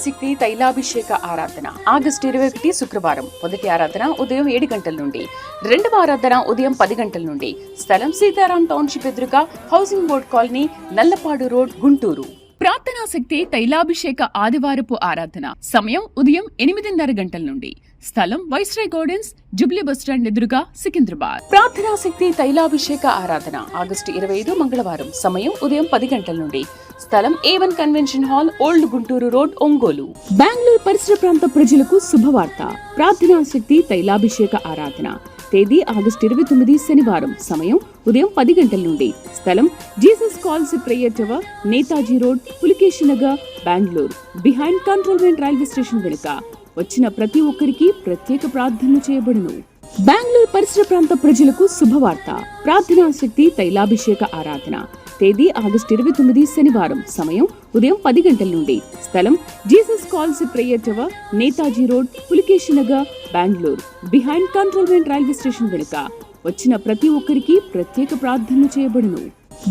శక్తి తైలాభిషేక ఆరాధన ఆగస్టు 21 శుక్రవారం. మొదటి ఆరాధన ఉదయం 7 గంటల నుండి, రెండవ ఆరాధన ఉదయం 10 గంటల నుండి. స్థలం సీతారాం టౌన్షిప్ ఎదురుగా housing board colony, Nallapadu road, Guntur. ప్రార్థనా శక్తి తైలాభిషేక ఆదివారపు ఆరాధన సమయం ఉదయం 8:30 గంటల నుండి. స్థలం వైస్రాయ్ గార్డెన్స్, జుబ్లీ బస్టాండ్ ఎదురుగా, సికింద్రాబాద్. ప్రార్థనా శక్తి తైలాభిషేక ఆరాధన ఆగస్టు 25 మంగళవారం. సమయం ఉదయం 10 గంటల నుండి. స్థలం A1 convention hall, old Guntur road, Ongole. Bengaluru పరిసర ప్రాంత ప్రజలకు శుభవార్త. ప్రార్థనా శక్తి తైలాభిషేక ఆరాధన తేదీ ఆగస్టు 29 శనివారం. సమయం ఉదయం 10 గంటల నుండి. స్థలం Jesus calls prayer tower, Netaji road, Pulakeshi Nagar, Bengaluru. Behind cantonment railway station వెనుక. వచ్చిన ప్రతి ఒక్కరికి ప్రత్యేక ప్రార్థనలు చేయబడును. బెంగళూరు పరిసర ప్రాంత ప్రజలకు శుభవార్త. ప్రార్థనా శక్తి తైలాభిషేక ఆరాధన తేదీ ఆగస్టు 29 శనివారం. సమయం ఉదయం 10 గంటల నుండి. స్థలం Jesus calls prayer tower, Netaji road, Pulakeshi Nagar, Bengaluru. Behind cantonment railway station వెనుక. వచ్చిన ప్రతి ఒక్కరికి ప్రత్యేక ప్రార్థనలు చేయబడును.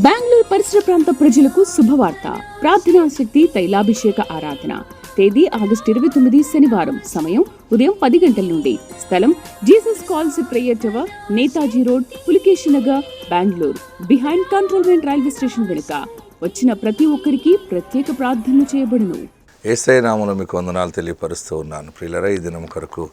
బెంగళూరు పరిసర ప్రాంత ప్రజలకు శుభవార్త. ప్రార్థనా శక్తి తైలాభిషేక ఆరాధన తేదీ ఆగస్టు 29 శనివారం. సమయం ఉదయం 10 గంటల నుండి. స్థలం Jesus calls prayer tower, Netaji road, Pulakeshi Nagar, Bengaluru. Behind cantonment railway station వెనుక. వచ్చిన ప్రతి ఒక్కరికి ప్రత్యేక ప్రార్థనలు చేయబడును. యేసయ్య నామములో మీకు వందనాలు తెలియపరుస్తూ ఉన్నాను. ప్రియులారా, ఈ దినం కొరకు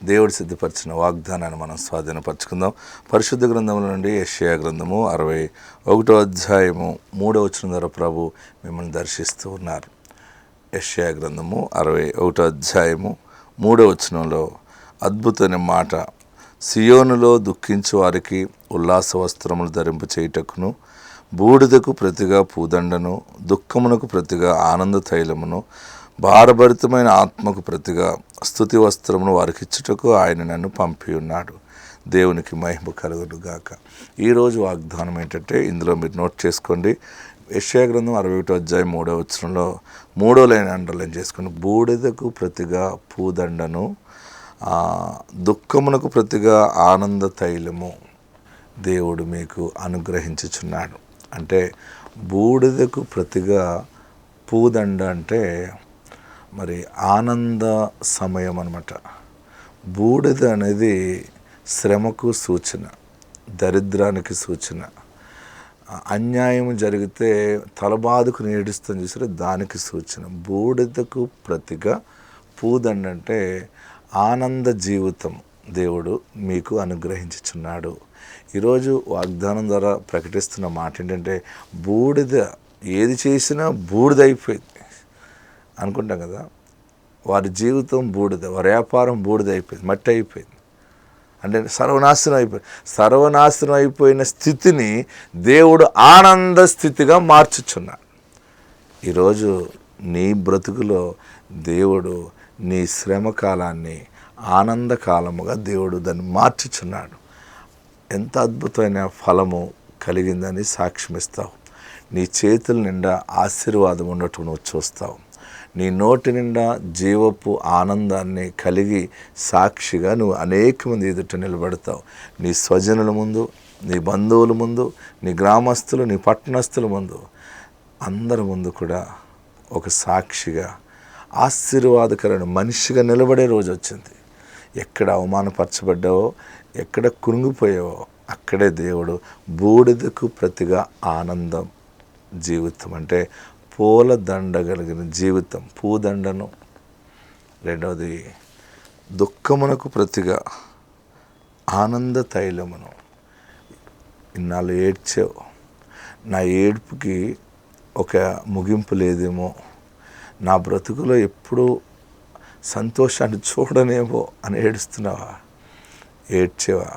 దేవుడు సిద్ధపరిచిన వాగ్దానాన్ని మనం స్వాధీనపరచుకుందాం. పరిశుద్ధ గ్రంథముల నుండి యెషయా గ్రంథము 61వ అధ్యాయము 3వ వచనం ద్వారా ప్రభు మిమ్మల్ని దర్శిస్తూ ఉన్నారు. యెషయా గ్రంథము 61వ అధ్యాయము 3వ వచనంలో అద్భుతమైన మాట: సియోనులో దుఃఖించు వారికి ఉల్లాస వస్త్రములు ధరింప చేయుటకును, బూడిదకు ప్రతిగా పూదండను, దుఃఖమునకు ప్రతిగా ఆనంద తైలమును, భారభరితమైన ఆత్మకు ప్రతిగా స్తుతి వస్త్రమును వారికి ఇచ్చుటకు ఆయన నన్ను పంపి ఉన్నాడు. దేవునికి మహిమ కలుగును గాక. ఈరోజు వాగ్దానం ఏంటంటే, ఇందులో మీరు నోట్ చేసుకోండి. యెషయా గ్రంథం 61వ అధ్యాయం 3వ వచనంలో 3వ లైన్ అండర్లైన్ చేసుకోండి. బూడిదకు ప్రతిగా పూదండను, దుఃఖమునకు ప్రతిగా ఆనంద తైలము దేవుడు మీకు అనుగ్రహించుచున్నాడు. అంటే బూడిదకు ప్రతిగా పూదండ అంటే మరి ఆనంద సమయం అన్నమాట. బూడిద అనేది శ్రమకు సూచన, దరిద్రానికి సూచన. అన్యాయం జరిగితే తలబాదుకు ఏడుస్తుంది చూసారు, దానికి సూచన. బూడిదకు ప్రతిగా పూదండ అంటే ఆనంద జీవితం దేవుడు మీకు అనుగ్రహించుచున్నాడు. ఈరోజు వాగ్దానం ద్వారా ప్రకటిస్తున్న మాట ఏంటంటే, బూడిద ఏది చేసినా బూడిద అయిపోయింది అనుకుంటాం కదా. వారి జీవితం బూడిద, వారి వ్యాపారం బూడిద అయిపోయింది, మట్టి అయిపోయింది. అంటే సర్వనాశనం అయిపోయిన స్థితిని దేవుడు ఆనంద స్థితిగా మార్చుచున్నాడు. ఈరోజు నీ బ్రతుకులో దేవుడు నీ శ్రమ కాలాన్ని ఆనందకాలముగా దేవుడు దాన్ని మార్చుచున్నాడు. ఎంత అద్భుతమైన ఫలము కలిగిందని సాక్ష్యమిస్తావు. నీ చేతుల నిండా ఆశీర్వాదం ఉండటం నువ్వు చూస్తావు. నీ నోటి నిండా జీవపు ఆనందాన్ని కలిగి సాక్షిగా నువ్వు అనేక మంది ఎదుట నిలబడతావు. నీ స్వజనుల ముందు, నీ బంధువుల ముందు, నీ గ్రామస్తులు, నీ పట్టణస్తుల ముందు, అందరి ముందు కూడా ఒక సాక్షిగా ఆశీర్వాదకరమైన మనిషిగా నిలబడే రోజు వచ్చింది. ఎక్కడ అవమానపరచబడ్డావో, ఎక్కడ కురుంగిపోయావో అక్కడే దేవుడు బూడిదకు ప్రతిగా ఆనందం జీవితం అంటే పూలదండ కలిగిన జీవితం, పూదండను. రెండవది దుఃఖమునకు ప్రతిగా ఆనంద తైలమును. ఇన్నాళ్ళు ఏడ్చావు, నా ఏడుపుకి ఒక ముగింపు లేదేమో, నా బ్రతుకులో ఎప్పుడూ సంతోషాన్ని చూడనేమో అని ఏడుస్తున్నావా? ఏడ్చేవా?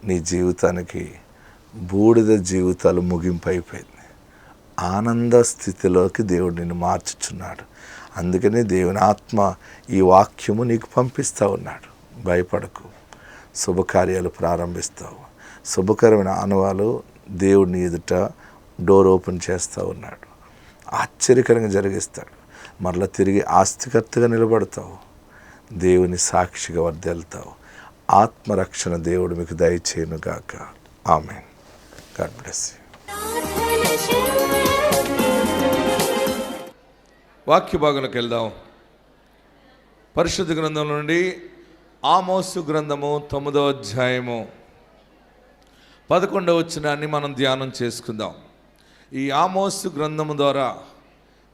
నీ జీవితానికి బూడిద జీవితాలు ముగింపు అయిపోయింది. ఆనంద స్థితిలోకి దేవుడు నిన్ను మార్చుచున్నాడు. అందుకనే దేవుని ఆత్మ ఈ వాక్యము నీకు పంపిస్తూ ఉన్నాడు. భయపడకు, శుభకార్యాలు ప్రారంభిస్తావు. శుభకరమైన ఆనవాలు దేవుడిని ఎదుట డోర్ ఓపెన్ చేస్తూ ఉన్నాడు. ఆశ్చర్యకరంగా జరిగిస్తాడు. మరలా తిరిగి ఆస్తికర్తగా నిలబడతావు. దేవుని సాక్షిగా వర్ధిల్లుతావు. ఆత్మరక్షణ దేవుడు మీకు దయచేయును గాక. ఆమేన్. God bless you. వాక్య భాగంలోకి వెళ్దాం. పరిశుద్ధ గ్రంథం నుండి ఆమోసు గ్రంథము 9వ అధ్యాయము 11వ వచనాన్ని మనం ధ్యానం చేసుకుందాం. ఈ ఆమోసు గ్రంథము ద్వారా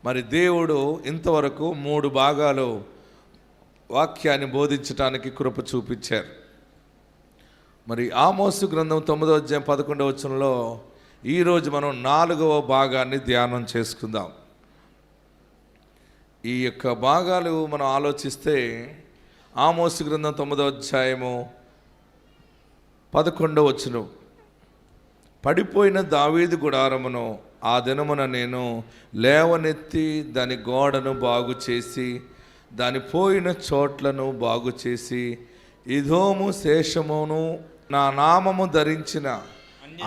మరి దేవుడు ఇంతవరకు 3 భాగాలు వాక్యాన్ని బోధించడానికి కృప చూపించారు. మరి ఆమోసు గ్రంథం 9వ అధ్యాయం 11వ వచనంలో ఈరోజు మనం 4వ భాగాన్ని ధ్యానం చేసుకుందాం. ఈ యొక్క భాగాలు మనం ఆలోచిస్తే ఆమోసు గ్రంథం 9వ అధ్యాయము 11వ వచనం, పడిపోయిన దావీదు గుడారమును ఆ దినమున నేను లేవనెత్తి దాని గోడను బాగు చేసి దాని పోయిన చోట్లను బాగు చేసి ఇదోము శేషమును నా నామము ధరించిన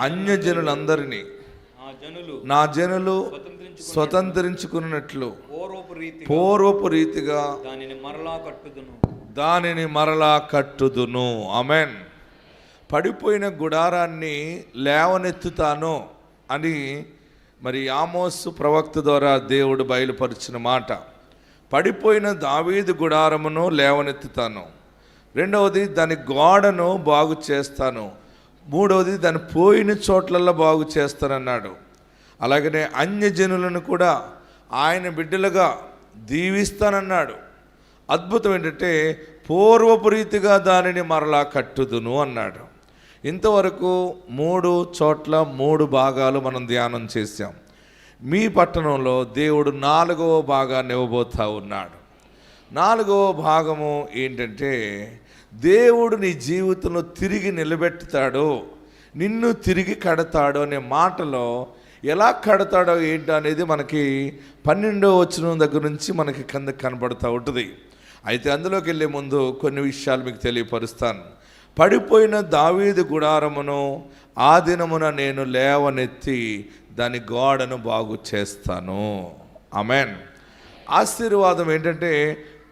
అన్యజనులందరినీ నా జనులు స్వతంత్రించుకున్నట్లు పూర్వపు రీతిగా దానిని మరలా కట్టుదును. ఆమేన్. పడిపోయిన గుడారాన్ని లేవనెత్తుతాను అని మరి ఆమోసు ప్రవక్త ద్వారా దేవుడు బయలుపరిచిన మాట. పడిపోయిన దావీదు గుడారమును లేవనెత్తుతాను. రెండవది దాని గోడను బాగు చేస్తాను. మూడవది దాని పోయిన చోట్లలో బాగు చేస్తానన్నాడు. అలాగనే అన్యజనులను కూడా ఆయన బిడ్డలుగా దీవిస్తానన్నాడు. అద్భుతం ఏంటంటే పూర్వపు రీతిగా దానిని మరలా కట్టుదును అన్నాడు. ఇంతవరకు 3 చోట్ల 3 భాగాలు మనం ధ్యానం చేశాం. మీ పట్టణంలో దేవుడు 4వ భాగాన్ని ఇవ్వబోతా ఉన్నాడు. 4వ భాగము ఏంటంటే దేవుడు నీ జీవితంలో తిరిగి నిలబెట్టుతాడు, నిన్ను తిరిగి కడతాడు అనే మాటలో ఎలా కడతాడో ఏంటో అనేది మనకి 12వ వచనం దగ్గర నుంచి మనకి కింద కనబడుతూ ఉంటుంది. అయితే అందులోకి వెళ్ళే ముందు కొన్ని విషయాలు మీకు తెలియపరుస్తాను. పడిపోయిన దావీదు గుడారమును ఆ దినమున నేను లేవనెత్తి దాని గోడను బాగు చేస్తాను. ఆమేన్. ఆశీర్వాదం ఏంటంటే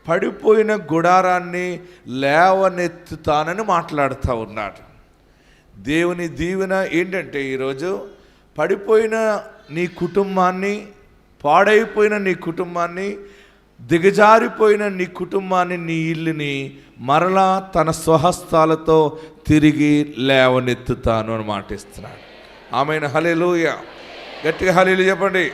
పడిపోయిన గుడారాన్ని లేవనెత్తుతానని మాట్లాడుతూ ఉన్నాడు. దేవుని దీవెన ఏంటంటే ఈరోజు పడిపోయిన నీ కుటుంబాన్ని, పాడైపోయిన నీ కుటుంబాన్ని, దిగజారిపోయిన నీ కుటుంబాన్ని, నీ ఇల్లుని మరలా తన స్వహస్తాలతో తిరిగి లేవనెత్తుతాను అని మాటిస్తున్నాడు. ఆమెను హల్లెలూయా, గట్టిగా హల్లెలూయా చెప్పండి.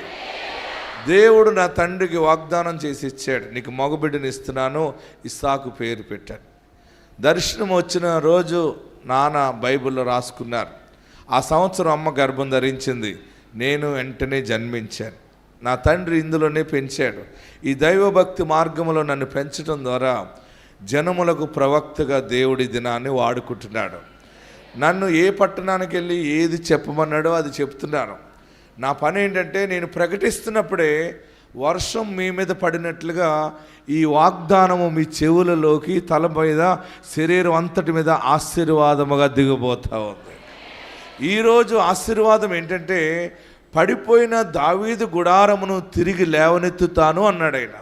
దేవుడు నా తండ్రికి వాగ్దానం చేసి ఇచ్చాడు, నీకు మగబిడ్డని ఇస్తున్నాను, ఇస్సాకు పేరు పెట్టాడు. దర్శనం వచ్చిన రోజు నాన్న బైబిల్లో రాసుకున్నారు. ఆ సంవత్సరం అమ్మ గర్భం ధరించింది, నేను వెంటనే జన్మించాను. నా తండ్రి ఇందులోనే పెంచాడు. ఈ దైవభక్తి మార్గంలో నన్ను పెంచడం ద్వారా జనములకు ప్రవక్తగా దేవుడి దినాన్ని వాడుకుంటున్నాడు. నన్ను ఏ పట్టణానికి వెళ్ళి ఏది చెప్పమన్నాడో అది చెప్తున్నాను. నా పని ఏంటంటే నేను ప్రకటిస్తున్నప్పుడే వర్షం మీ మీద పడినట్లుగా ఈ వాగ్దానము మీ చెవులలోకి, తల మీద, శరీరం అంతటి మీద ఆశీర్వాదముగా దిగబోతా ఉంది. ఈరోజు ఆశీర్వాదం ఏంటంటే పడిపోయిన దావీదు గుడారమును తిరిగి లేవనెత్తుతాను అన్నాడు ఆయన.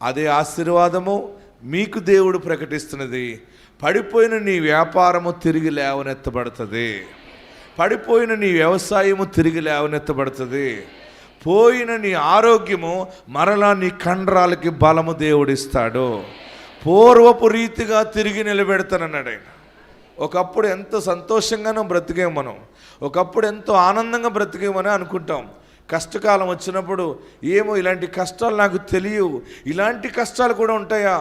అదే ఆశీర్వాదము మీకు దేవుడు ప్రకటిస్తున్నది. పడిపోయిన నీ వ్యాపారము తిరిగి లేవనెత్తబడుతుంది, పడిపోయిన నీ వ్యవసాయము తిరిగి లేవనెత్తబడుతుంది, పోయిన నీ ఆరోగ్యము మరలా నీ కండరాలకి బలము దేవుడిస్తాడు, పూర్వపు రీతిగా తిరిగి నిలబెడతానన్నాడు ఆయన. ఒకప్పుడు ఎంతో సంతోషంగానో బ్రతికేం మనం, ఒకప్పుడు ఎంతో ఆనందంగా బ్రతికేమని అనుకుంటాం. కష్టకాలం వచ్చినప్పుడు ఏమో ఇలాంటి కష్టాలు నాకు తెలియవు, ఇలాంటి కష్టాలు కూడా ఉంటాయా,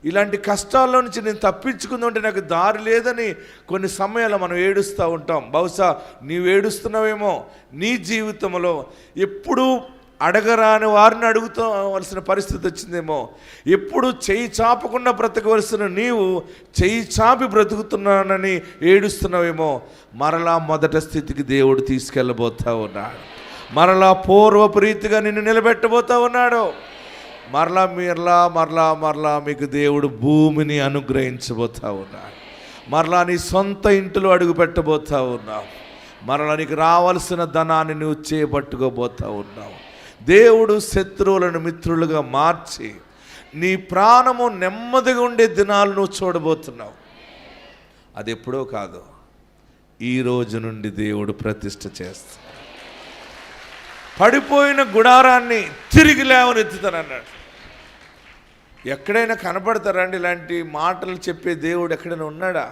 ఇలాంటి కష్టాల్లో నుంచి నేను తప్పించుకుందంటే నాకు దారి లేదని కొన్ని సమయాల్లో మనం ఏడుస్తూ ఉంటాం. బహుశా నీవు ఏడుస్తున్నావేమో. నీ జీవితంలో ఎప్పుడూ అడగరాని వారిని అడుగుకోవలసిన పరిస్థితి వచ్చిందేమో. ఎప్పుడు చెయ్యి చాపకుండా బ్రతకవలసిన నీవు చెయ్యి చాపి బ్రతుకుతున్నానని ఏడుస్తున్నావేమో. మరలా మొదటి స్థితికి దేవుడు తీసుకెళ్ళబోతా ఉన్నాడు. మరలా పూర్వపు రీతిగా నిన్ను నిలబెట్టబోతా ఉన్నాడు. మరలా మరలా మరలా మరలా మీకు దేవుడు భూమిని అనుగ్రహించబోతా ఉన్నాడు. మరలా నీ సొంత ఇంటిలో అడుగు పెట్టబోతా ఉన్నావు. మరలా నీకు రావాల్సిన ధనాన్ని నువ్వు చేపట్టుకోబోతా ఉన్నావు. దేవుడు శత్రువులను మిత్రులుగా మార్చి నీ ప్రాణము నెమ్మదిగా ఉండే దినాలు నువ్వు చూడబోతున్నావు. అది ఎప్పుడో కాదు, ఈ రోజు నుండి దేవుడు ప్రతిష్ఠ చేస్తాడు. పడిపోయిన గుడారాన్ని తిరిగి లేవనెత్తుతానన్నాడు. ఎక్కడైనా కనపడతారండి ఇలాంటి మాటలు చెప్పే దేవుడు? ఎక్కడైనా ఉన్నాడా?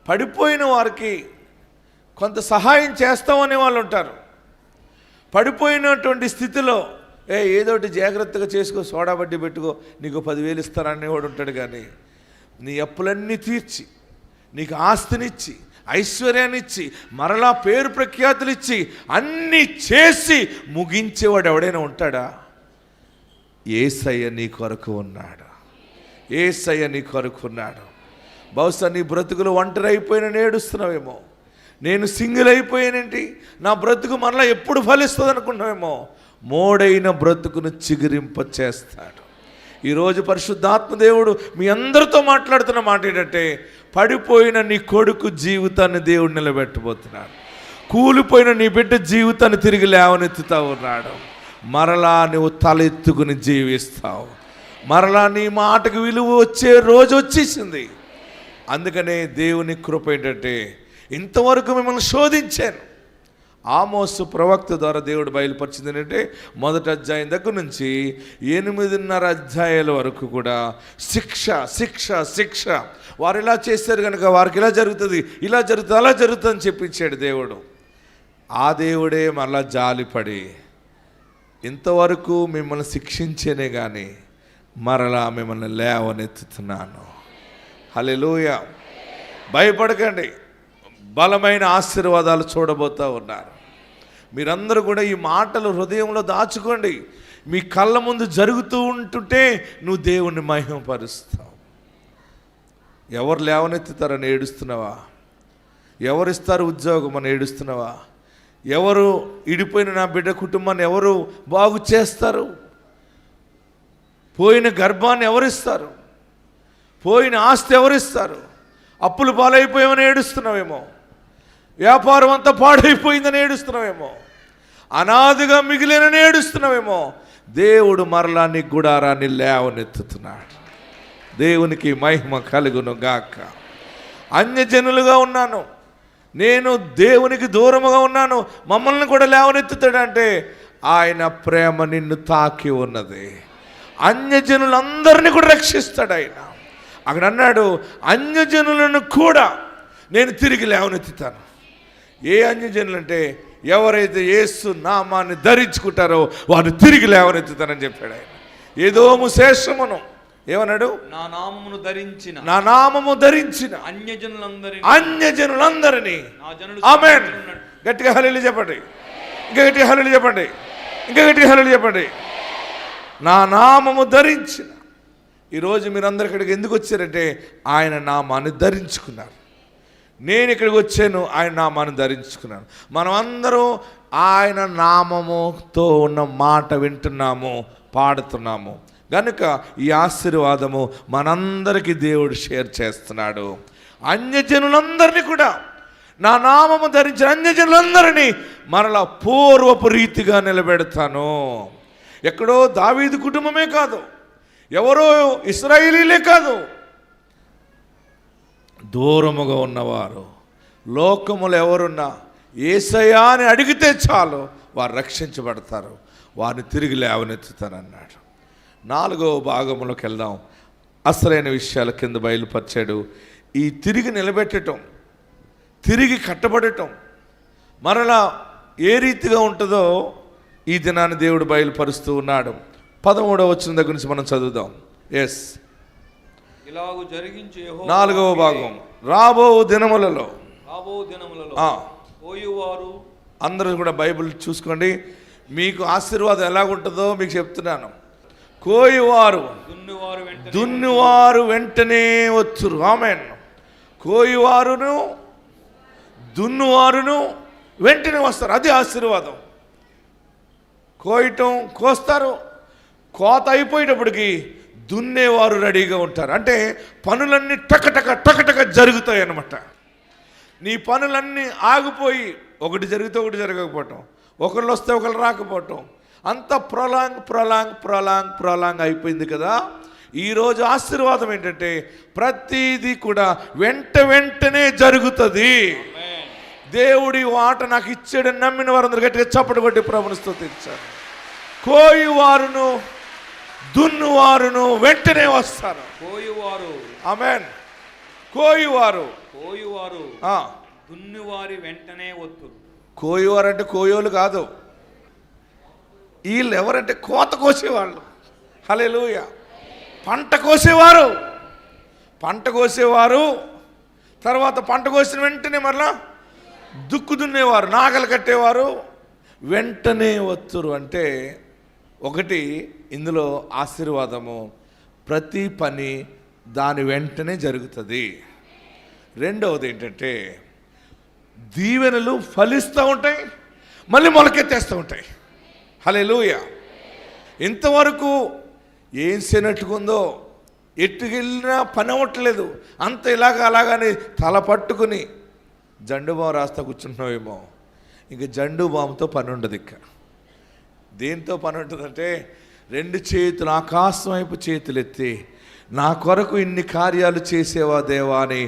పడిపోయిన వారికి కొంత సహాయం చేస్తామనే వాళ్ళు ఉంటారు. పడిపోయినటువంటి స్థితిలో ఏదోటి జాగ్రత్తగా చేసుకో, సోడా బడ్డీ పెట్టుకో, నీకు 10,000 ఇస్తారనేవాడు ఉంటాడు. కానీ నీ అప్పులన్నీ తీర్చి, నీకు ఆస్తినిచ్చి, ఐశ్వర్యాన్ని ఇచ్చి, మరలా పేరు ప్రఖ్యాతులు ఇచ్చి, అన్నీ చేసి ముగించేవాడు ఎవడైనా ఉంటాడా? యేసయ్య నీ కొరకు ఉన్నాడు. యేసయ్య నీ కొరకు ఉన్నాడు. బహుశా నీ బ్రతుకులు ఒంటరి అయిపోయిన ఏడుస్తున్నావేమో. నేను సింగిల్ అయిపోయానేంటి, నా బ్రతుకు మరలా ఎప్పుడు ఫలిస్తుంది అనుకున్నావేమో. మోడైన బ్రతుకును చిగురింప చేస్తాడు. ఈరోజు పరిశుద్ధాత్మ దేవుడు మీ అందరితో మాట్లాడుతున్న మాట ఏంటంటే, పడిపోయిన నీ కొడుకు జీవితాన్ని దేవుడు నిలబెట్టబోతున్నాడు. కూలిపోయిన నీ బిడ్డ జీవితాన్ని తిరిగి లేవనెత్తుతా ఉన్నాడు. మరలా నువ్వు తలెత్తుకుని జీవిస్తావు. మరలా నీ మాటకు విలువ వచ్చే రోజు వచ్చేసింది. అందుకనే దేవుని కృప ఏంటంటే, ఇంతవరకు మిమ్మల్ని శోధించాను. ఆమోసు ప్రవక్త ద్వారా దేవుడు బయలుపరిచింది ఏంటంటే, 1వ అధ్యాయం దగ్గర నుంచి 8.5 అధ్యాయాల వరకు కూడా శిక్ష శిక్ష శిక్ష. వారు ఇలా చేశారు కనుక వారికి ఇలా జరుగుతుంది, ఇలా జరుగుతుంది, అలా జరుగుతుంది అని చెప్పించాడు దేవుడు. ఆ దేవుడే మళ్ళా జాలిపడి ఇంతవరకు మిమ్మల్ని శిక్షించేనే కానీ మరలా మిమ్మల్ని లేవనెత్తుతున్నాను. హల్లెలూయా. భయపడకండి, బలమైన ఆశీర్వాదాలు చూడబోతూ ఉన్నారు. మీరందరూ కూడా ఈ మాటలు హృదయంలో దాచుకోండి. మీ కళ్ళ ముందు జరుగుతూ ఉంటుంటే నువ్వు దేవుణ్ణి మహిమపరుస్తావు. ఎవరు లేవనెత్తుతారని ఏడుస్తున్నావా? ఎవరిస్తారు ఉద్యోగం అని ఏడుస్తున్నావా? ఎవరు ఇడిపోయిన నా బిడ్డ కుటుంబాన్ని ఎవరు బాగు చేస్తారు? పోయిన గర్భాన్ని ఎవరిస్తారు? పోయిన ఆస్తి ఎవరిస్తారు? అప్పులు పాలైపోయామని ఏడుస్తున్నావేమో. వ్యాపారం అంతా పాడైపోయిందని ఏడుస్తున్నావేమో. అనాథగా మిగిలినని ఏడుస్తున్నావేమో. దేవుడు మరలా నీ గుడారాన్ని లేవనెత్తుతున్నాడు. దేవునికి మహిమ కలుగును గాక. అన్యజనులుగా ఉన్నాను, నేను దేవునికి దూరముగా ఉన్నాను, మమ్మల్ని కూడా లేవనెత్తుతాడంటే ఆయన ప్రేమ నిన్ను తాకి ఉన్నది. అన్యజనులందరినీ కూడా రక్షిస్తాడు ఆయన. అక్కడ అన్నాడు, అన్యజనులను కూడా నేను తిరిగి లేవనెత్తుతాను. ఏ అన్యజనులు అంటే ఎవరైతే యేసు నామాన్ని ధరించుకుంటారో వారు తిరిగి లేవనెత్తుతానని చెప్పాడు ఆయన. ఏదోము శేషమును ఏమన్నాడు? నా నామము ధరించిన అన్యజనులందరినీ. ఆమేన్. గట్టిగా హల్లెలూయా చెప్పండి. ఇంకా గట్టిగా హల్లెలూయా చెప్పండి. ఇంకా గట్టిగా హల్లెలూయా చెప్పండి. నా నామము ధరించిన. ఈరోజు మీరందరూ ఇక్కడికి ఎందుకు వచ్చారంటే ఆయన నామాన్ని ధరించుకున్నారు. నేను ఇక్కడికి వచ్చాను, ఆయన నామాన్ని ధరించుకున్నాను. మనం అందరం ఆయన నామముతో ఉన్న మాట వింటున్నాము, పాడుతున్నాము కనుక ఈ ఆశీర్వాదము మనందరికీ దేవుడు షేర్ చేస్తున్నాడు. అన్యజనులందరినీ కూడా, నా నామము ధరించిన అన్యజనులందరినీ మరలా పూర్వపు రీతిగా నిలబెడతాను. ఎక్కడో దావీదు కుటుంబమే కాదు, ఎవరో ఇశ్రాయేలీలే కాదు, దూరముగా ఉన్నవారు, లోకములు ఎవరున్నా యేసయ్యా అని అడిగితే చాలు వారు రక్షించబడతారు. వారిని తిరిగి లేవనెత్తుతానన్నాడు. 4వ భాగంలోకి వెళ్దాం. అసలైన విషయాల కింద బయలుపరిచాడు. ఈ తిరిగి నిలబెట్టడం, తిరిగి కట్టబడటం మరలా ఏ రీతిగా ఉంటుందో ఈ దినాన్ని దేవుడు బయలుపరుస్తూ ఉన్నాడు. 13వ వచనం దగ్గర నుంచి మనం చదువుదాం. ఎస్, 4వ భాగం. రాబో దినములలో అందరూ కూడా బైబిల్ చూసుకోండి. మీకు ఆశీర్వాదం ఎలాగుంటుందో మీకు చెప్తున్నాను. కోయివారు దున్నువారు వెంటనే వచ్చురు. ఆమేన్. కోయివారును దున్నువారును వెంటనే వస్తారు. అది ఆశీర్వాదం. కోయటం, కోస్తారు, కోత అయిపోయేటప్పటికి దున్నేవారు రెడీగా ఉంటారు. అంటే పనులన్నీ టకటక టకటక జరుగుతాయి అన్నమాట. నీ పనులన్నీ ఆగిపోయి ఒకటి జరిగితే ఒకటి జరగకపోవటం, ఒకళ్ళు వస్తే ఒకళ్ళు రాకపోవటం, అంత ప్రొలాంగ్ అయిపోయింది కదా. ఈరోజు ఆశీర్వాదం ఏంటంటే ప్రతిదీ కూడా వెంటనే జరుగుతుంది. దేవుడి మాట నాకు ఇచ్చాడని నమ్మిన వారందరూ గట్టిగా చప్పటి కొట్టి ప్రభుని స్తుతించారు. కోయువారును దున్నువారును వెంటనే వస్తారు. కోయువారు, ఆమేన్. కోయువారు దున్నువారి వెంటనే వత్తురు. కోయువారు అంటే కోయోలు కాదు, వీళ్ళు ఎవరంటే కోత కోసేవాళ్ళు. హల్లెలూయా. పంట కోసేవారు, తర్వాత పంట కోసిన వెంటనే మరలా దుక్కు దున్నేవారు, నాగలు కట్టేవారు, వెంటనే వత్తురు. అంటే ఒకటి ఇందులో ఆశీర్వాదము, ప్రతి పని దాని వెంటనే జరుగుతుంది. రెండవది ఏంటంటే దీవెనలు ఫలిస్తూ ఉంటాయి, మళ్ళీ మొలకెత్తేస్తూ ఉంటాయి. హల్లెలూయా. ఇంతవరకు ఏం చేయనట్టుకుందో, ఎట్టుకెళ్ళినా పని అవ్వట్లేదు, అంత అలాగని తల పట్టుకుని జండు బాము రాస్తా కూర్చుంటున్నావేమో, ఇంక జండు బాముతో పని ఉండదు. ఇక దేంతో పని ఉంటుందంటే, రెండు చేతులు ఆకాశం వైపు చేతులెత్తి నా కొరకు ఇన్ని కార్యాలు చేసేవా దేవా అని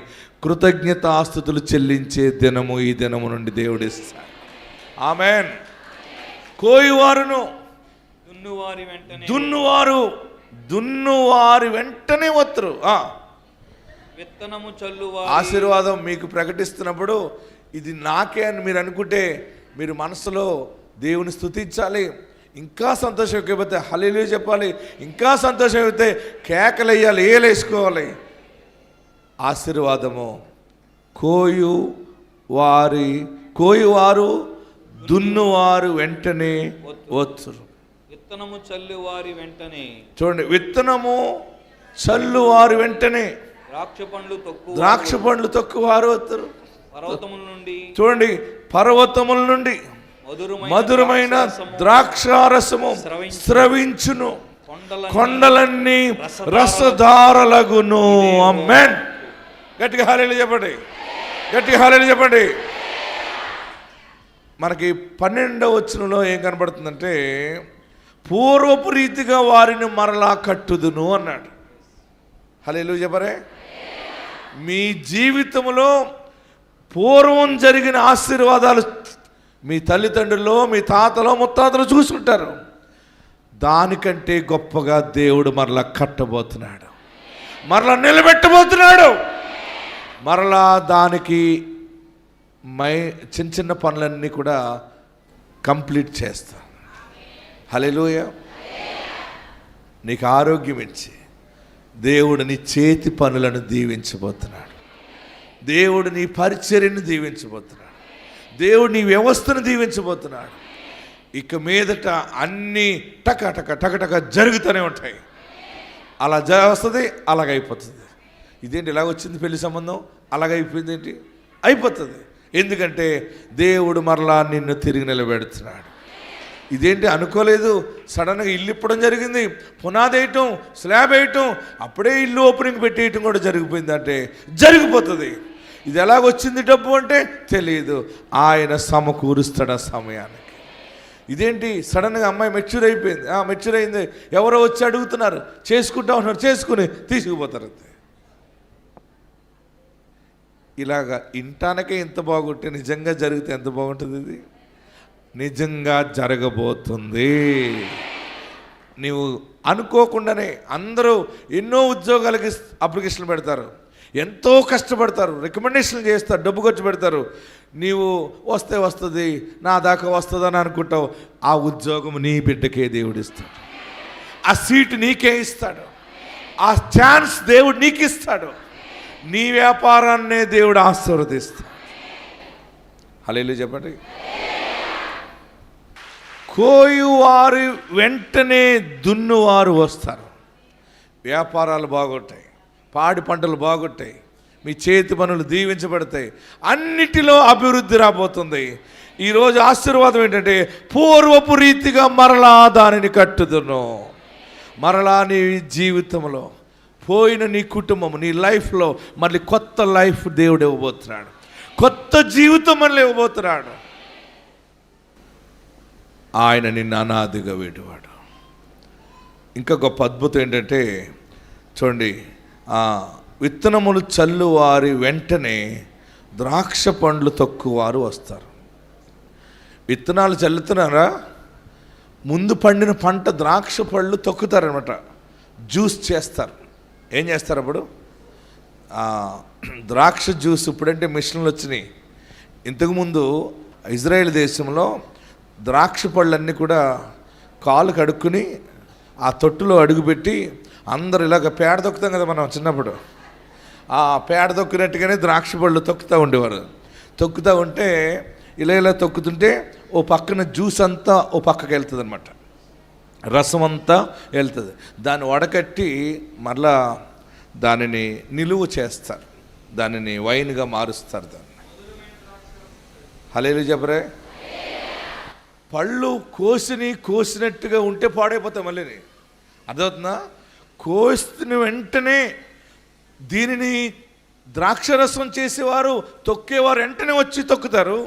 కృతజ్ఞతాస్తుతులు చెల్లించే దినము ఈ దినము నుండి దేవుడిస్తాడు. ఆమేన్. కోయువారును దున్నువారు వెంటనే వత్తురు. విత్తనము చల్లువారు. ఆశీర్వాదం మీకు ప్రకటిస్తున్నప్పుడు ఇది నాకే అని మీరు అనుకుంటే, మీరు మనసులో దేవుని స్తుతించాలి. ఇంకా సంతోషం ఎక్కువైతే హల్లెలూయా చెప్పాలి. ఇంకా సంతోషం అయితే కేకలు వేయాలి, ఏలేసుకోవాలి. ఆశీర్వాదము కోయువారు దున్నువారు వెంటనే వత్తురు. విత్తనము చల్లువారి వెంటనే. చూడండి, విత్తనము చల్లువారు వెంటనే. ద్రాక్ష పండ్లు తొక్కువారు వత్తురు. పర్వతముల నుండి, చూడండి, పర్వతముల నుండి మధురమైన ద్రాక్షారసము స్రవించును, కొండలన్నీ రసధారలగును. ఆమేన్. గట్టిగా హల్లెలూయా చెప్పండి. మనకి 12వ వచనంలో ఏం కనబడుతుందంటే, పూర్వపు రీతిగా వారిని మరలా కట్టుదును అన్నాడు. హల్లెలూయా చెప్పరే. మీ జీవితంలో పూర్వం జరిగిన ఆశీర్వాదాలు మీ తల్లిదండ్రుల్లో, మీ తాతలో, ముత్తాతలు చూసుకుంటారు. దానికంటే గొప్పగా దేవుడు మరలా కట్టబోతున్నాడు, మరలా నిలబెట్టబోతున్నాడు. మరలా దానికి చిన్న పనులన్నీ కూడా కంప్లీట్ చేస్తా. హల్లెలూయా. నీకు ఆరోగ్యం ఇచ్చి దేవుడు నీ చేతి పనులను దీవించబోతున్నాడు. దేవుడు నీ పరిచర్యను దీవించబోతున్నాడు. దేవుడు నీ వ్యవస్థను దీవించబోతున్నాడు. ఇక మీదట అన్నీ టక జరుగుతూనే ఉంటాయి. అలా వస్తుంది, అలాగైపోతుంది. ఇదేంటి ఇలాగ వచ్చింది పెళ్లి సంబంధం, అలాగైపోయింది ఏంటి, అయిపోతుంది. ఎందుకంటే దేవుడు మరలా నిన్ను తిరిగి నిలబెడుతున్నాడు. ఇదేంటి అనుకోలేదు, సడన్గా ఇల్లు ఇప్పడం జరిగింది, పునాది వేయటం, స్లాబ్ వేయటం, అప్పుడే ఇల్లు ఓపెనింగ్ పెట్టేయటం కూడా జరిగిపోయిందంటే జరిగిపోతుంది. ఇది ఎలాగొచ్చింది డబ్బు అంటే తెలియదు, ఆయన సమకూరుస్తాడు ఆ సమయానికి. ఇదేంటి సడన్గా అమ్మాయి మెచ్యూర్ అయిపోయింది, మెచ్యూర్ అయింది, ఎవరో వచ్చి అడుగుతున్నారు, చేసుకుంటా ఉన్నారు, చేసుకుని తీసుకుపోతారు. ఇలాగా ఇంటానికే ఇంత బాగుంటే నిజంగా జరిగితే ఎంత బాగుంటుంది. ఇది నిజంగా జరగబోతుంది. నీవు అనుకోకుండానే అందరూ ఎన్నో ఉద్యోగాలకి అప్లికేషన్లు పెడతారు, ఎంతో కష్టపడతారు, రికమెండేషన్లు చేస్తారు, డబ్బు ఖర్చు పెడతారు. నీవు వస్తే వస్తుంది, నా దాకా వస్తుందని అనుకుంటావు. ఆ ఉద్యోగం నీ బిడ్డకే దేవుడు ఇస్తాడు, ఆ సీటు నీకే ఇస్తాడు, ఆ ఛాన్స్ దేవుడు నీకు ఇస్తాడు. నీ వ్యాపారాన్నే దేవుడు ఆశీర్వదిస్తాడు. హల్లెలూయా చెప్పండి. కోయువారు వెంటనే దున్నువారు వస్తారు. వ్యాపారాలు బాగుంటాయి, పాడి పంటలు బాగుంటాయి, మీ చేతి పనులు దీవించబడతాయి, అన్నిటిలో అభివృద్ధి రాబోతుంది. ఈరోజు ఆశీర్వాదం ఏంటంటే, పూర్వపు రీతిగా మరలా దానిని కట్టుదును. మరలా నీ జీవితంలో పోయిన నీ కుటుంబం, నీ లైఫ్లో మళ్ళీ కొత్త లైఫ్ దేవుడు ఇవ్వబోతున్నాడు, కొత్త జీవితం మళ్ళీ ఇవ్వబోతున్నాడు. ఆయన నిన్ను అనాదిగా వేడువాడు. ఇంకా గొప్ప అద్భుతం ఏంటంటే చూడండి, విత్తనములు చల్లువారి వెంటనే ద్రాక్ష పండ్లు తొక్కువారు వస్తారు. విత్తనాలు చల్లుతున్నారా, ముందు పండిన పంట ద్రాక్ష పళ్ళు తొక్కుతారనమాట, జ్యూస్ చేస్తారు. ఏం చేస్తారు అప్పుడు? ద్రాక్ష జ్యూస్ ఇప్పుడంటే మిషన్లు వచ్చినాయి. ఇంతకుముందు ఇజ్రాయెల్ దేశంలో ద్రాక్ష పళ్ళన్నీ కూడా కాలు కడుక్కుని ఆ తొట్టులో అడుగుపెట్టి అందరు ఇలాగ పేడ తొక్కుతాం కదా మనం చిన్నప్పుడు, ఆ పేడ తొక్కినట్టుగానే ద్రాక్ష పళ్ళు తొక్కుతూ ఉండేవారు. తొక్కుతూ ఉంటే ఇలా తొక్కుతుంటే ఓ పక్కన జ్యూస్ అంతా ఓ పక్కకి వెళ్తుంది అనమాట, రసం అంతా వెళ్తుంది. దాన్ని వడకట్టి మరలా దానిని నిలువ చేస్తారు, దానిని వైన్గా మారుస్తారు. దాన్ని హల్లెలూయా చెప్పరే. పళ్ళు కోసినట్టుగా ఉంటే పాడైపోతాయి. మళ్ళీ అర్థమవుతుందా? కోసిన వెంటనే దీనిని ద్రాక్షరసం చేసేవారు తొక్కేవారు వెంటనే వచ్చి తొక్కుతారు.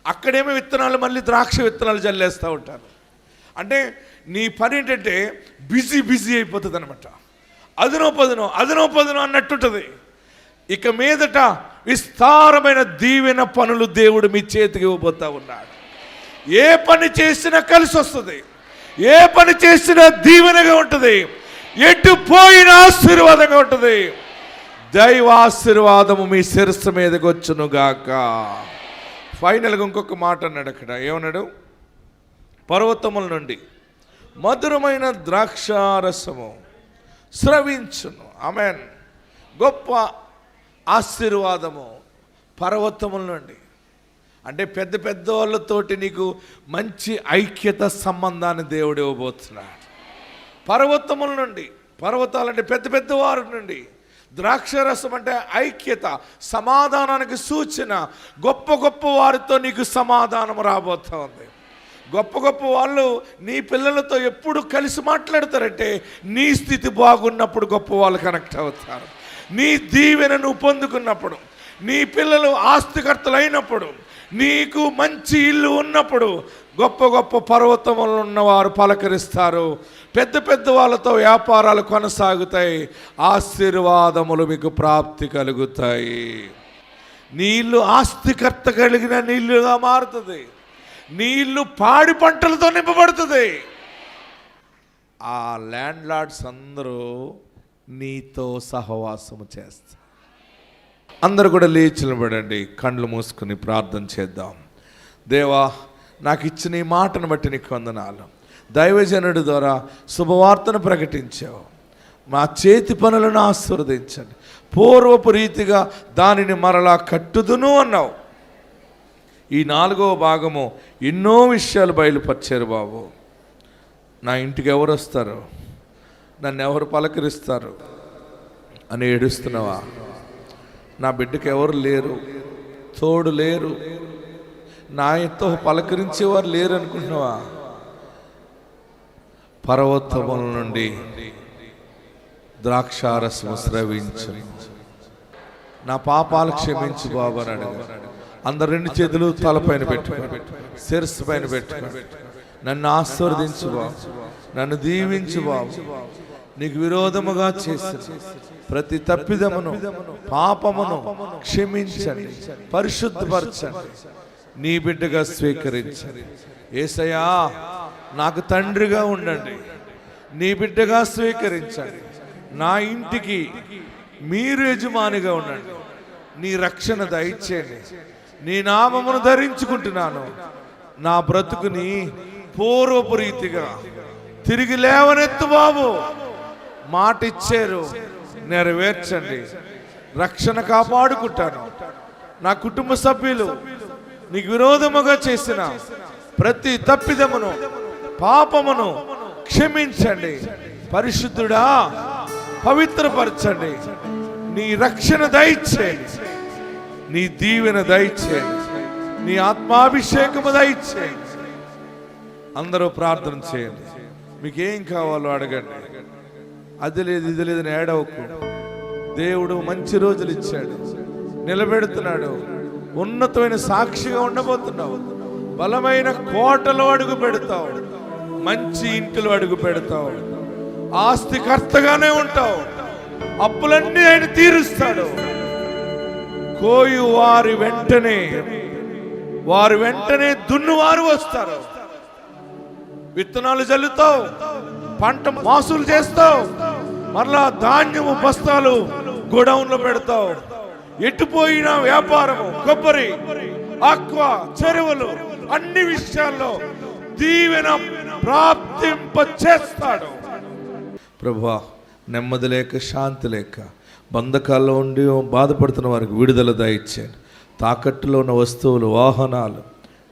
అక్కడేమో విత్తనాలు మళ్ళీ ద్రాక్ష విత్తనాలు జల్లేస్తూ ఉంటారు. అంటే నీ పని ఏంటంటే బిజీ అయిపోతుంది అనమాట. అదనో పదనో అన్నట్టుంటుంది. ఇక మీదట విస్తారమైన దీవెన పనులు దేవుడు మీ చేతికి ఇవ్వబోతా ఉన్నాడు. ఏ పని చేసినా కలిసి వస్తుంది, ఏ పని చేసినా దీవెనగా ఉంటుంది, ఎటు పోయినా ఆశీర్వాదంగా ఉంటుంది. దైవాశీర్వాదము మీ శిరస్సు మీదకి వచ్చును గాక. ఫైనల్గా ఇంకొక మాట అన్నాడు అక్కడ. ఏమన్నాడు? పర్వతముల నుండి మధురమైన ద్రాక్షారసము స్రవించును. ఆమేన్. గొప్ప ఆశీర్వాదము పర్వతముల నుండి. అంటే పెద్ద వాళ్ళతోటి నీకు మంచి ఐక్యత సంబంధాన్ని దేవుడు ఇవ్వబోతున్నాడు. పర్వతముల నుండి, పర్వతాలంటే పెద్ద వారి నుండి, ద్రాక్షరసం అంటే ఐక్యత, సమాధానానికి సూచన. గొప్ప వారితో నీకు సమాధానం రాబోతోంది. గొప్ప వాళ్ళు నీ పిల్లలతో ఎప్పుడు కలిసి మాట్లాడతారంటే నీ స్థితి బాగున్నప్పుడు గొప్ప వాళ్ళు కనెక్ట్ అవుతారు. నీ దీవెన నువ్వు పొందుకున్నప్పుడు, నీ పిల్లలు ఆస్తికర్తలు అయినప్పుడు, నీకు మంచి ఇల్లు ఉన్నప్పుడు గొప్ప పర్వతములు ఉన్నవారు పలకరిస్తారు. పెద్ద వాళ్ళతో వ్యాపారాలు కొనసాగుతాయి. ఆశీర్వాదములు మీకు ప్రాప్తి కలుగుతాయి. నీ ఇల్లు ఆస్తికర్త కలిగిన నీ ఇల్లుగా మారుతుంది. నీ ఇల్లు పాడి పంటలతో నింపబడుతుంది. ఆ ల్యాండ్ లార్డ్స్ అందరూ నీతో సహవాసము చేస్తారు. అందరూ కూడా లేచి నిలబడండి, కళ్ళు మూసుకుని ప్రార్థన చేద్దాం. దేవా, నాకు ఇచ్చిన ఈ మాటను బట్టి నీకు వందనాలు. దైవజనుడి ద్వారా శుభవార్తను ప్రకటించావు. మా చేతి పనులను ఆశీర్వదించండి. పూర్వపు రీతిగా దానిని మరలా కట్టుదును అన్నావు. ఈ 4వ భాగము ఎన్నో విషయాలు బయలుపరిచారు. బాబు, నా ఇంటికి ఎవరు వస్తారు, నన్ను ఎవరు పలకరిస్తారు అని ఏడుస్తున్నావా? నా బిడ్డకి ఎవరు లేరు, తోడు లేరు, నాయనతో పలకరించేవారు లేరు అనుకుంటున్నావా? పర్వతముల నుండి ద్రాక్షారసము స్రవించు, నా పాపాలు క్షమించు బాబు అని అడుగు. అందరు 2 చేతులు తలపైన పెట్టుకోండి, శిరస్సు పైన పెట్టుకోండి. నన్ను ఆశీర్వదించు బాబు, నన్ను దీవించు బాబు. నీకు విరోధముగా చేసిన ప్రతి తప్పిదమును, పాపమును క్షమించండి, పరిశుద్ధపరచండి, నీ బిడ్డగా స్వీకరించండి. యేసయ్యా, నాకు తండ్రిగా ఉండండి, నీ బిడ్డగా స్వీకరించండి. నా ఇంటికి మీరు యజమానిగా ఉండండి. నీ రక్షణ దయచేయండి. నీ నామమును ధరించుకుంటున్నాను. నా బ్రతుకుని పూర్వపు రీతిగా తిరిగి లేవనెత్తు బాబు. మాట ఇచ్చారు, నెరవేర్చండి. రక్షణ కాపాడుకుంటాను. నా కుటుంబ సభ్యులు నీకు విరోధముగా చేసిన ప్రతి తప్పిదమును, పాపమును క్షమించండి. పరిశుద్ధుడా, పవిత్రపరచండి. నీ రక్షణ దయచేయండి, నీ దీవెన దయచేయండి, నీ ఆత్మాభిషేకము దయచేయండి. అందరూ ప్రార్థన చేయండి. మీకేం కావాలో అడగండి. అది లేదు ఇది లేదని ఏడవకు. దేవుడు మంచి రోజులు ఇచ్చాడు, నిలబెడుతున్నాడు. ఉన్నతమైన సాక్షిగా ఉండబోతున్నావు. బలమైన కోటలో అడుగు పెడతావు, మంచి ఇంటిలో అడుగు పెడతావు, ఆస్తికర్తగానే ఉంటావు. అప్పులన్నీ ఆయన తీరుస్తాడు. కోయు వారి వెంటనే దున్నువారు వస్తారు. విత్తనాలు చల్లుతావు, పంట మాసులు చేస్తావు, మరలా ధాన్యము బస్తాలు గోడౌన్లో పెడతావు. ఎట్టుపోయిన వ్యాపారము, కొబ్బరి, ఆక్వా, చెరువులు, అన్ని విషయాల్లో దీవెన ప్రాప్తింప చేస్తాడు. ప్రభువా, నెమ్మది లేక, శాంతి లేక, బంధకాల్లో ఉండి బాధపడుతున్న వారికి విడుదల దయచేయండి. తాకట్టులో ఉన్న వస్తువులు, వాహనాలు,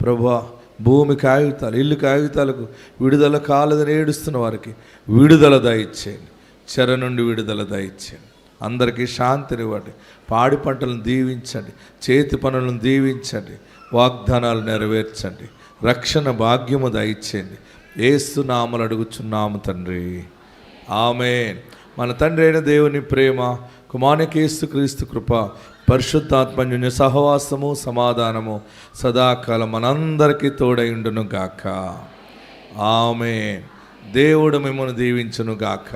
ప్రభువా, భూమి కాగితాలు, ఇల్లు కాగితాలకు విడుదల కాలేదని ఏడుస్తున్న వారికి విడుదల దయచేయండి. చెర నుండి విడుదల దయచేయండి. అందరికీ శాంతినివ్వండి. పాడి పంటలను దీవించండి, చేతి పనులను దీవించండి, వాగ్దానాలు నెరవేర్చండి, రక్షణ భాగ్యము దయచేయండి. యేసు నామములో అడుగుచున్నాము తండ్రి, ఆమేన్. మన తండ్రి అయిన దేవుని ప్రేమ, కుమారుని యేసుక్రీస్తు కృప, పరిశుద్ధాత్మన్యుని సహవాసము, సమాధానము సదాకాలం మనందరికీ తోడైండును గాక. ఆమేన్. దేవుడు మిమ్మల్ని దీవించును గాక.